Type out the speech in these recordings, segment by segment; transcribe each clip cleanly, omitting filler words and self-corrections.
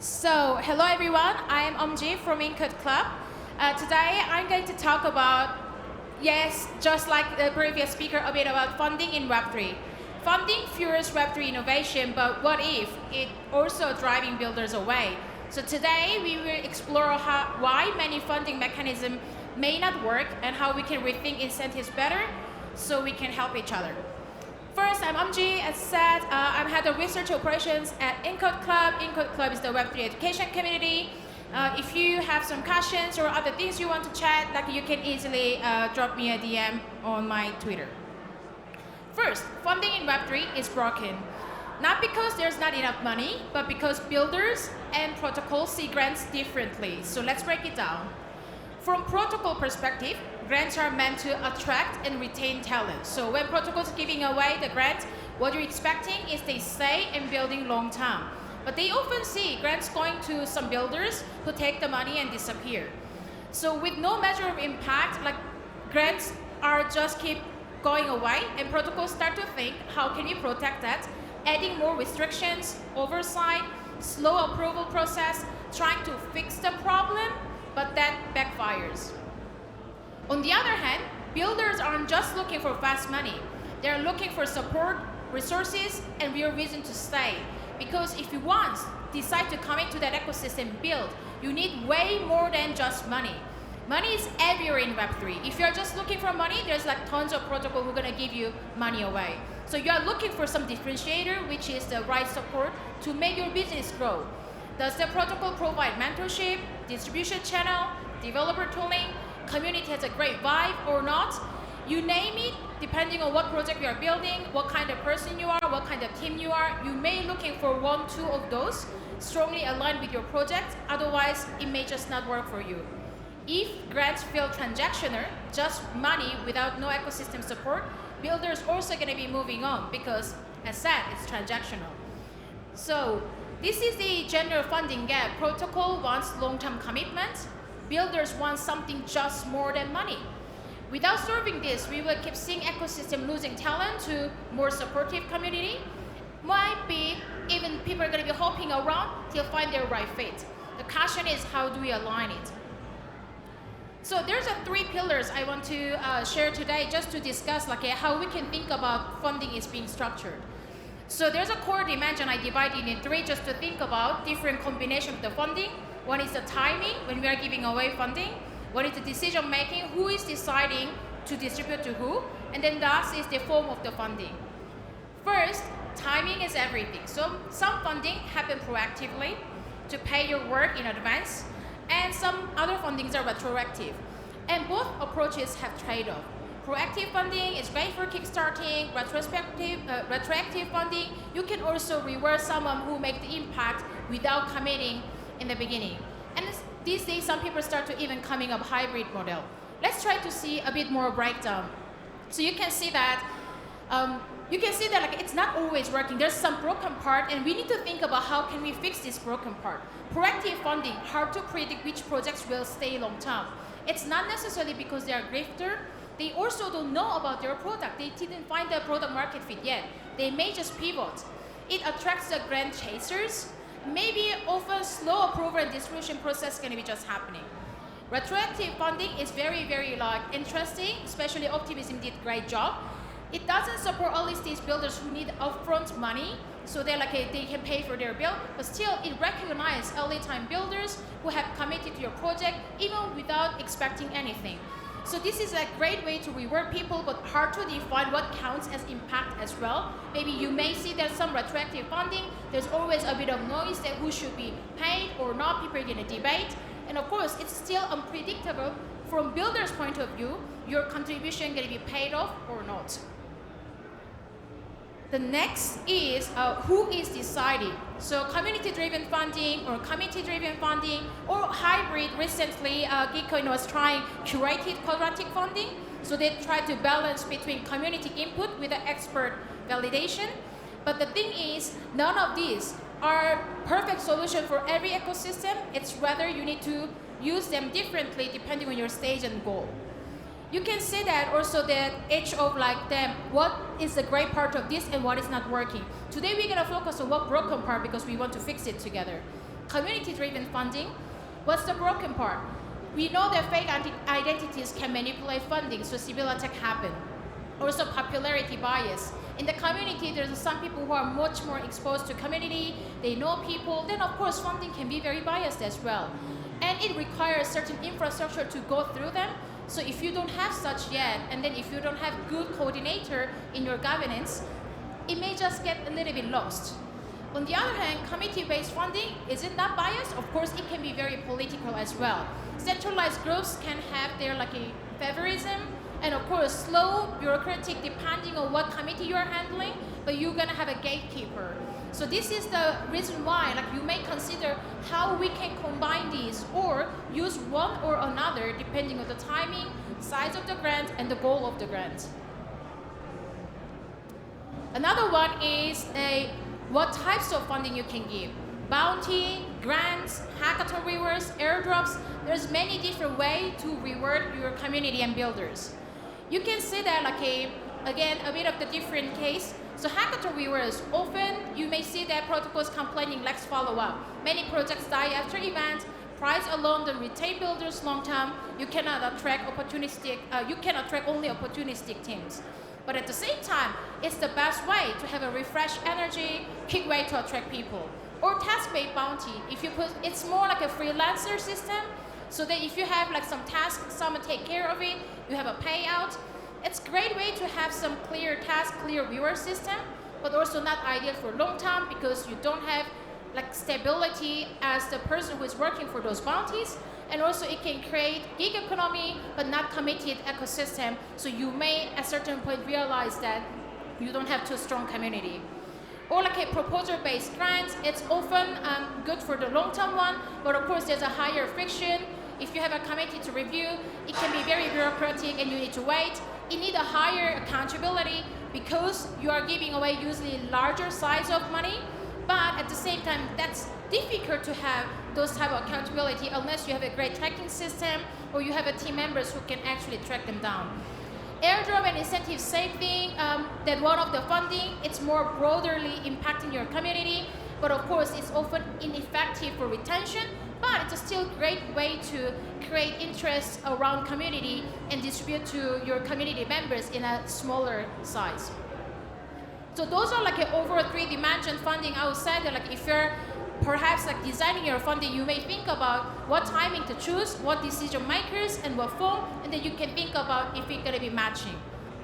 So, hello everyone, I am Eomji from Encode Club. Today I'm going to talk about, yes, just like the previous speaker, a bit about funding in Web3. Funding fuels Web3 innovation, but what if it also driving builders away? So today we will explore why many funding mechanisms may not work and how we can rethink incentives better so we can help each other. First, I'm Eomji. As said, I'm head of research operations at Encode Club. Encode Club is the Web3 education community. If you have some questions or other things you want to chat, you can easily drop me a DM on my Twitter. First, funding in Web3 is broken. Not because there's not enough money, but because builders and protocols see grants differently. So let's break it down. From protocol perspective, grants are meant to attract and retain talent. So when protocols are giving away the grant, what you're expecting is they stay and building long term. But they often see grants going to some builders who take the money and disappear. So with no measure of impact, grants are just keep going away, and protocols start to think, how can we protect that? Adding more restrictions, oversight, slow approval process, trying to fix the problem, but that backfires. On the other hand, builders aren't just looking for fast money. They're looking for support, resources, and real reason to stay. Because if you once decide to commit to that ecosystem build, you need way more than just money. Money is everywhere in Web3. If you're just looking for money, there's tons of protocols who are going to give you money away. So you're looking for some differentiator, which is the right support to make your business grow. Does the protocol provide mentorship, distribution channel, developer tooling, community has a great vibe or not? You name it, depending on what project you are building, what kind of person you are, what kind of team you are, you may be looking for one, two of those strongly aligned with your project, otherwise it may just not work for you. If grants feel transactional, just money without no ecosystem support, builders also going to be moving on because, as said, it's transactional. So this is the general funding gap. Protocol wants long-term commitment. Builders want something just more than money. Without solving this, we will keep seeing ecosystem losing talent to more supportive community. Might be even people are going to be hopping around till find their right fit. The question is, how do we align it? So there's three pillars I want to share today just to discuss how we can think about funding is being structured. So there's a core dimension I divided in three just to think about different combination of the funding. One is the timing when we are giving away funding. One is the decision making, who is deciding to distribute to who, and then last is the form of the funding. First, timing is everything. So some funding happen proactively to pay your work in advance, and some other fundings are retroactive. And both approaches have trade-off. Proactive funding is great for kickstarting. Retroactive funding, you can also reward someone who make the impact without committing in the beginning. And these days, some people start to even coming up hybrid model. Let's try to see a bit more breakdown. So you can see that it's not always working. There's some broken part, and we need to think about how can we fix this broken part. Proactive funding, hard to predict which projects will stay long term. It's not necessarily because they are grifter. They also don't know about their product. They didn't find their product market fit yet. They may just pivot. It attracts the grant chasers. Maybe often slow approval and distribution process is going to be just happening. Retroactive funding is very, very interesting, especially Optimism did a great job. It doesn't support early stage builders who need upfront money, so they can pay for their build, but still it recognizes early time builders who have committed to your project even without expecting anything. So this is a great way to reward people, but hard to define what counts as impact as well. Maybe you may see that some retroactive funding, there's always a bit of noise that who should be paid or not, people are going to debate. And of course, it's still unpredictable from builder's point of view, your contribution going to be paid off or not. The next is who is deciding. So community-driven funding or committee-driven funding or hybrid. Recently, Gitcoin was trying curated quadratic funding. So they try to balance between community input with the expert validation. But the thing is, none of these are perfect solution for every ecosystem. It's rather you need to use them differently depending on your stage and goal. You can see that also that each of them, what is the great part of this and what is not working. Today we're going to focus on what broken part because we want to fix it together. community-driven funding. What's the broken part? We know that fake identities can manipulate funding, so similar attack happen. Also popularity bias. In the community, there's some people who are much more exposed to community, they know people, then of course funding can be very biased as well. And it requires certain infrastructure to go through them. So if you don't have such yet, and then if you don't have good coordinator in your governance, it may just get a little bit lost. On the other hand, committee-based funding, is it not biased? Of course, it can be very political as well. Centralized groups can have their like a favorism, and of course, slow, bureaucratic, depending on what committee you are handling, but you're gonna have a gatekeeper. So this is the reason why like you may consider how we can combine these or use one or another depending on the timing, size of the grant, and the goal of the grant. Another one is what types of funding you can give. Bounty, grants, hackathon rewards, airdrops. There's many different ways to reward your community and builders. You can see that like again, a bit of the different case. So hackathon rewards, often you may see that protocols complaining let's follow up. Many projects die after events. Price alone don't retain builders long term. You cannot attract only opportunistic teams. But at the same time, it's the best way to have a refreshed energy, quick way to attract people. Or task-based bounty. If you put, it's more like a freelancer system, so that if you have like some task, someone take care of it, you have a payout. It's a great way to have some clear task, clear reward system, but also not ideal for long term because you don't have like stability as the person who is working for those bounties. And also it can create gig economy, but not committed ecosystem. So you may at a certain point realize that you don't have too strong community. Or like a proposal-based grant, it's often good for the long-term one, but of course there's a higher friction. If you have a committee to review, it can be very bureaucratic and you need to wait. You need a higher accountability because you are giving away usually larger size of money, but at the same time, that's difficult to have those type of accountability unless you have a great tracking system or you have a team members who can actually track them down. Airdrop and incentive, same thing, that one of the funding, it's more broadly impacting your community, but of course it's often ineffective for retention, but it's a still great way to create interest around community and distribute to your community members in a smaller size. So those are like an overall 3-dimension funding. I would say that like if you're perhaps like designing your funding, you may think about what timing to choose, what decision makers, and what form, and then you can think about if it's going to be matching.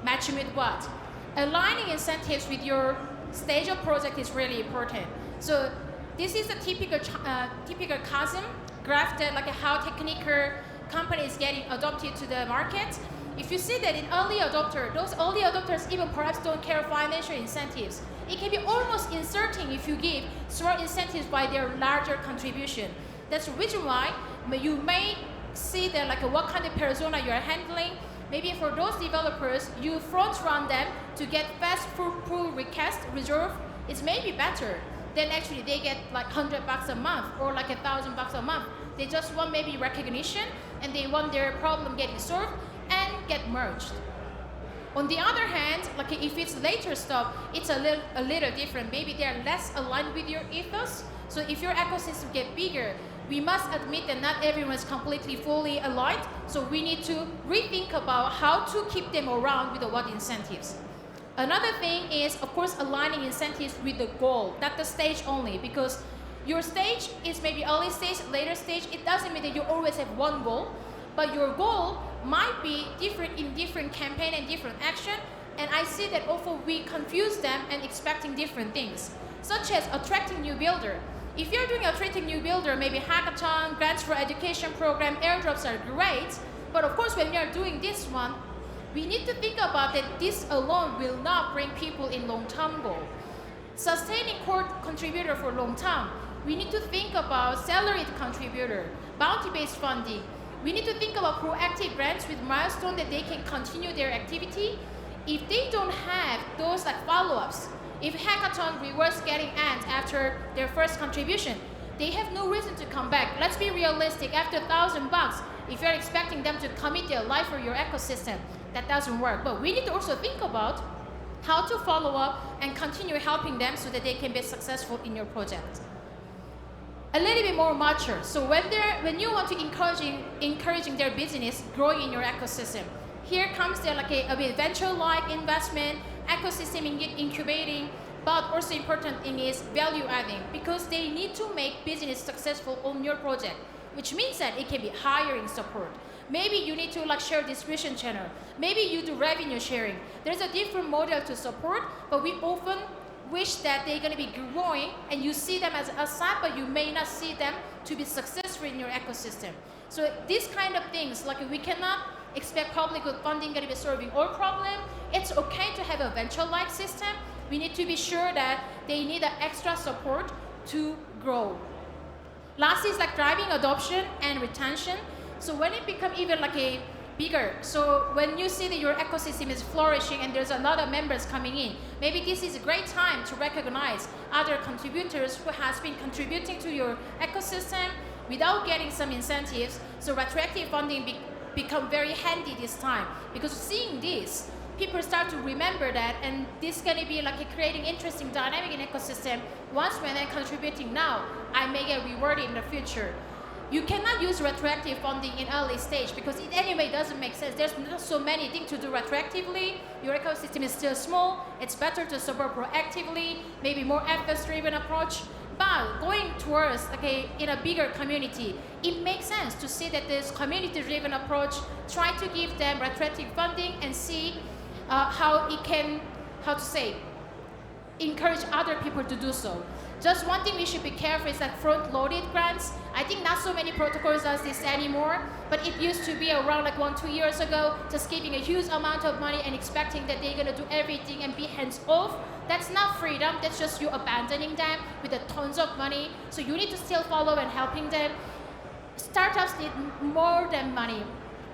Matching with what? Aligning incentives with your stage of project is really important. So this is a typical chasm graph that like how technical companies getting adopted to the market. If you see that in early adopter, those early adopters even perhaps don't care financial incentives. It can be almost inserting if you give small incentives by their larger contribution. That's the reason why you may see that like what kind of persona you're handling. Maybe for those developers, you front run them to get fast pull request reserve. It's maybe better than actually they get like $100 a month or like $1,000 a month. They just want maybe recognition and they want their problem getting solved and get merged. On the other hand, like if it's later stuff, it's a little different. Maybe they are less aligned with your ethos. So if your ecosystem get bigger, we must admit that not everyone is completely fully aligned. So we need to rethink about how to keep them around with the what incentives. Another thing is, of course, aligning incentives with the goal, not the stage only, because your stage is maybe early stage, later stage. It doesn't mean that you always have one goal, but your goal might be different in different campaign and different action. And I see that often we confuse them and expecting different things, such as attracting new builder. If you're doing attracting new builder, maybe hackathon, grants for education program, airdrops are great. But of course, when you're doing this one, we need to think about that this alone will not bring people in long-term goal. Sustaining core contributor for long-term, we need to think about salaried contributor, bounty-based funding. We need to think about proactive grants with milestone that they can continue their activity. If they don't have those like follow-ups, if hackathon rewards getting end after their first contribution, they have no reason to come back. Let's be realistic, after $1,000, if you're expecting them to commit their life for your ecosystem, that doesn't work. But we need to also think about how to follow up and continue helping them so that they can be successful in your project. a little bit more mature. So when you want to encouraging their business growing in your ecosystem, here comes there like a bit venture-like investment, ecosystem incubating, but also important thing is value adding, because they need to make business successful on your project, which means that it can be hiring support. Maybe you need to like share distribution channel. Maybe you do revenue sharing. There's a different model to support, but we often wish that they're going to be growing and you see them as a asset, but you may not see them to be successful in your ecosystem. So these kind of things, like we cannot expect public good funding going to be solving all problem. It's okay to have a venture-like system. We need to be sure that they need an extra support to grow. Last is like driving adoption and retention. So when it becomes even like a bigger, so when you see that your ecosystem is flourishing and there's a lot of members coming in, maybe this is a great time to recognize other contributors who has been contributing to your ecosystem without getting some incentives. So retroactive funding become very handy this time, because seeing this, people start to remember that, and this is going to be like creating interesting dynamic in ecosystem. Once when I'm contributing now, I may get rewarded in the future. You cannot use retroactive funding in early stage because it anyway doesn't make sense. There's not so many things to do retroactively. Your ecosystem is still small. It's better to support proactively, maybe more efforts-driven approach. But going towards in a bigger community, it makes sense to see that this community-driven approach, try to give them retroactive funding and see how it can, encourage other people to do so. Just one thing we should be careful is that front-loaded grants. I think not so many protocols does this anymore, but it used to be around like 1-2 years ago, just giving a huge amount of money and expecting that they're gonna do everything and be hands-off. That's not freedom, that's just you abandoning them with a tons of money. So you need to still follow and helping them. Startups need more than money.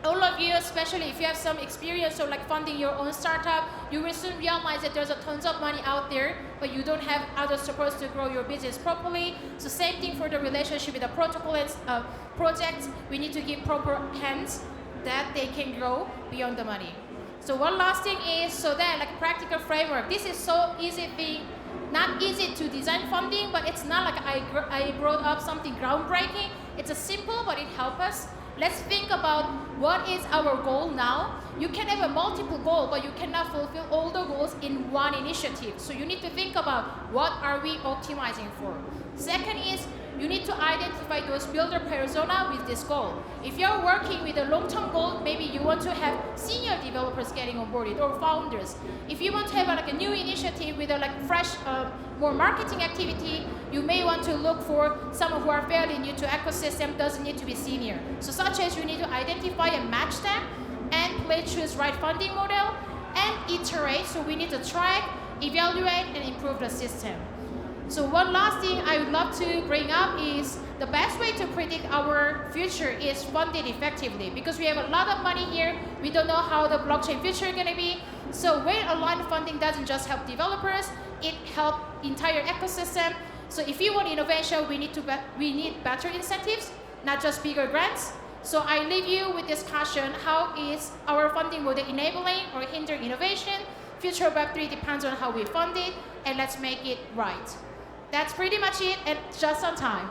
All of you, especially if you have some experience or like funding your own startup, you will soon realize that there's a tons of money out there, but you don't have other supports to grow your business properly. So same thing for the relationship with the protocol and projects. We need to give proper hands that they can grow beyond the money. So one last thing is, so then like practical framework. This is so easy thing, not easy to design funding, but it's not like I brought up something groundbreaking. It's a simple, but it helps us. Let's think about what is our goal now. You can have a multiple goal, but you cannot fulfill all the goals in one initiative. So you need to think about what are we optimizing for. Second is you need to identify those builder persona with this goal. If you're working with a long-term goal, maybe you want to have senior developers getting onboarded or founders. If you want to have like a new initiative with a like fresh, more marketing activity, you may want to look for someone who are fairly new to ecosystem, doesn't need to be senior. So such as you need to identify and match them and choose right funding model and iterate. So we need to track, evaluate, and improve the system. So one last thing I would love to bring up is the best way to predict our future is fund it effectively, because we have a lot of money here. We don't know how the blockchain future is going to be. So well-aligned funding doesn't just help developers, it helps entire ecosystem. So if you want innovation, we need better incentives, not just bigger grants. So I leave you with this question: how is our funding model enabling or hindering innovation? Future of Web3 depends on how we fund it, and let's make it right. That's pretty much it, and just on time.